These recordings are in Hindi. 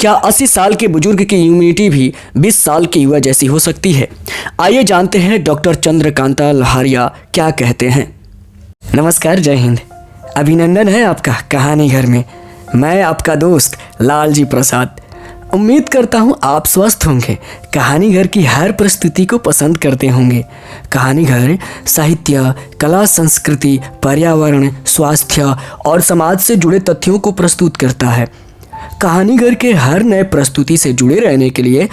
क्या 80 साल के बुजुर्ग की इम्यूनिटी भी 20 साल के युवा जैसी हो सकती है? आइए जानते हैं डॉक्टर चंद्रकांता लहारिया क्या कहते हैं। नमस्कार, जय हिंद। अभिनंदन है आपका कहानी घर में। मैं आपका दोस्त लालजी प्रसाद। उम्मीद करता हूँ आप स्वस्थ होंगे, कहानी घर की हर प्रस्तुति को पसंद करते होंगे। कहानी घर साहित्य, कला, संस्कृति, पर्यावरण, स्वास्थ्य और समाज से जुड़े तथ्यों को प्रस्तुत करता है। कहानी घर के हर नए प्रस्तुति से जुड़े रहने के लिए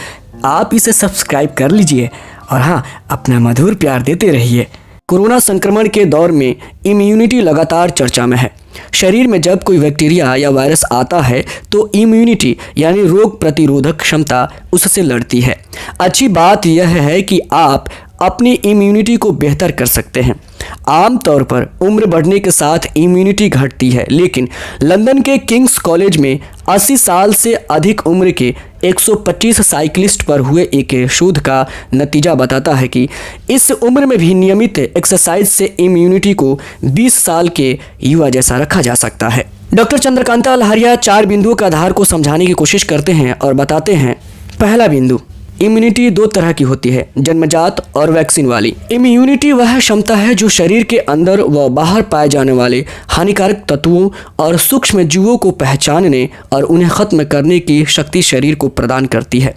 आप इसे सब्सक्राइब कर लीजिए और हाँ, अपना मधुर प्यार देते रहिए। कोरोना संक्रमण के दौर में इम्यूनिटी लगातार चर्चा में है। शरीर में जब कोई बैक्टीरिया या वायरस आता है तो इम्यूनिटी यानी रोग प्रतिरोधक क्षमता उससे लड़ती है। अच्छी बात यह है कि आप अपनी इम्यूनिटी को बेहतर कर सकते हैं। आमतौर पर उम्र बढ़ने के साथ इम्यूनिटी घटती है, लेकिन लंदन के किंग्स कॉलेज में 80 साल से अधिक उम्र के 125 साइकिलिस्ट पर हुए एक शोध का नतीजा बताता है कि इस उम्र में भी नियमित एक्सरसाइज से इम्यूनिटी को 20 साल के युवा जैसा रखा जा सकता है। डॉक्टर चंद्रकांता लहारिया 4 बिंदुओं का आधार को समझाने की कोशिश करते हैं और बताते हैं। पहला बिंदु, इम्यूनिटी 2 तरह की होती है, जन्मजात और वैक्सीन वाली। इम्यूनिटी वह क्षमता है जो शरीर के अंदर व बाहर पाए जाने वाले हानिकारक तत्वों और सूक्ष्म जीवों को पहचानने और उन्हें खत्म करने की शक्ति शरीर को प्रदान करती है।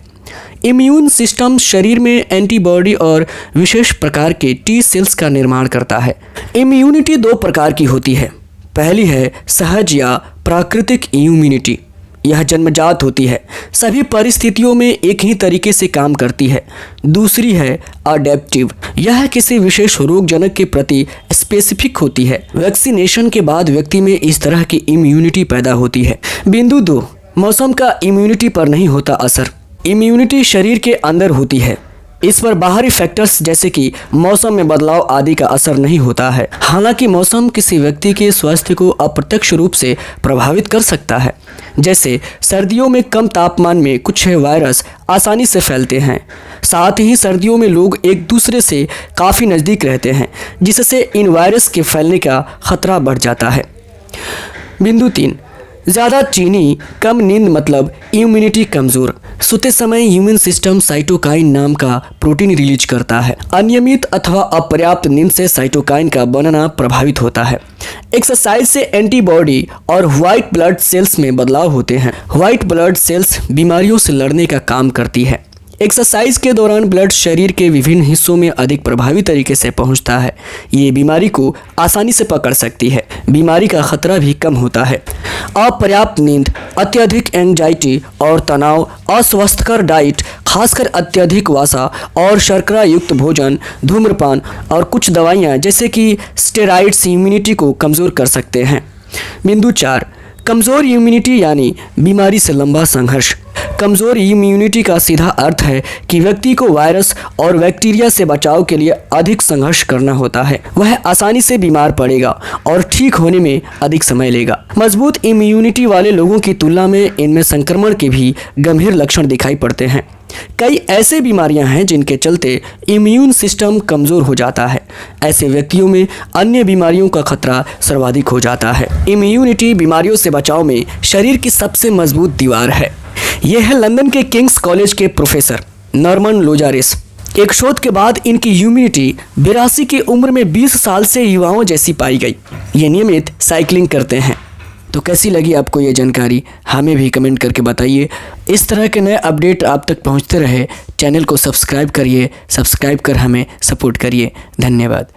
इम्यून सिस्टम शरीर में एंटीबॉडी और विशेष प्रकार के टी सेल्स का निर्माण करता है। इम्यूनिटी 2 प्रकार की होती है। पहली है सहज या प्राकृतिक इम्यूनिटी। यह जन्मजात होती है, सभी परिस्थितियों में एक ही तरीके से काम करती है। दूसरी है अडेप्टिव। यह किसी विशेष रोगजनक के प्रति स्पेसिफिक होती है। वैक्सीनेशन के बाद व्यक्ति में इस तरह की इम्यूनिटी पैदा होती है। बिंदु 2, मौसम का इम्यूनिटी पर नहीं होता असर। इम्यूनिटी शरीर के अंदर होती है, इस पर बाहरी फैक्टर्स जैसे कि मौसम में बदलाव आदि का असर नहीं होता है। हालांकि मौसम किसी व्यक्ति के स्वास्थ्य को अप्रत्यक्ष रूप से प्रभावित कर सकता है। जैसे सर्दियों में कम तापमान में कुछ वायरस आसानी से फैलते हैं। साथ ही सर्दियों में लोग एक दूसरे से काफ़ी नज़दीक रहते हैं, जिससे इन वायरस के फैलने का खतरा बढ़ जाता है। बिंदु 3, ज़्यादा चीनी, कम नींद मतलब इम्यूनिटी कमज़ोर। सोते समय इम्यून सिस्टम साइटोकाइन नाम का प्रोटीन रिलीज करता है। अनियमित अथवा अपर्याप्त नींद से साइटोकाइन का बनना प्रभावित होता है। एक्सरसाइज से एंटीबॉडी और व्हाइट ब्लड सेल्स में बदलाव होते हैं। व्हाइट ब्लड सेल्स बीमारियों से लड़ने का काम करती है। एक्सरसाइज के दौरान ब्लड शरीर के विभिन्न हिस्सों में अधिक प्रभावी तरीके से पहुंचता है। ये बीमारी को आसानी से पकड़ सकती है। बीमारी का खतरा भी कम होता है। अपर्याप्त नींद, अत्यधिक एंजाइटी और तनाव, अस्वस्थकर डाइट, खासकर अत्यधिक वसा और शर्करा युक्त भोजन, धूम्रपान और कुछ दवाइयाँ जैसे कि स्टेरॉइड्स इम्यूनिटी को कमज़ोर कर सकते हैं। बिंदु 4, कमज़ोर इम्यूनिटी यानी बीमारी से लंबा संघर्ष। कमज़ोर इम्यूनिटी का सीधा अर्थ है कि व्यक्ति को वायरस और बैक्टीरिया से बचाव के लिए अधिक संघर्ष करना होता है। वह आसानी से बीमार पड़ेगा और ठीक होने में अधिक समय लेगा। मजबूत इम्यूनिटी वाले लोगों की तुलना में इनमें संक्रमण के भी गंभीर लक्षण दिखाई पड़ते हैं। कई ऐसे बीमारियां हैं जिनके चलते इम्यून सिस्टम कमज़ोर हो जाता है। ऐसे व्यक्तियों में अन्य बीमारियों का खतरा सर्वाधिक हो जाता है। इम्यूनिटी बीमारियों से बचाव में शरीर की सबसे मजबूत दीवार है। यह है लंदन के किंग्स कॉलेज के प्रोफेसर नॉर्मन लोजारिस। एक शोध के बाद इनकी इम्यूनिटी 82 की उम्र में 20 साल से युवाओं जैसी पाई गई। ये नियमित साइकिलिंग करते हैं। तो कैसी लगी आपको ये जानकारी, हमें भी कमेंट करके बताइए। इस तरह के नए अपडेट आप तक पहुंचते रहे, चैनल को सब्सक्राइब करिए, सब्सक्राइब कर हमें सपोर्ट करिए। धन्यवाद।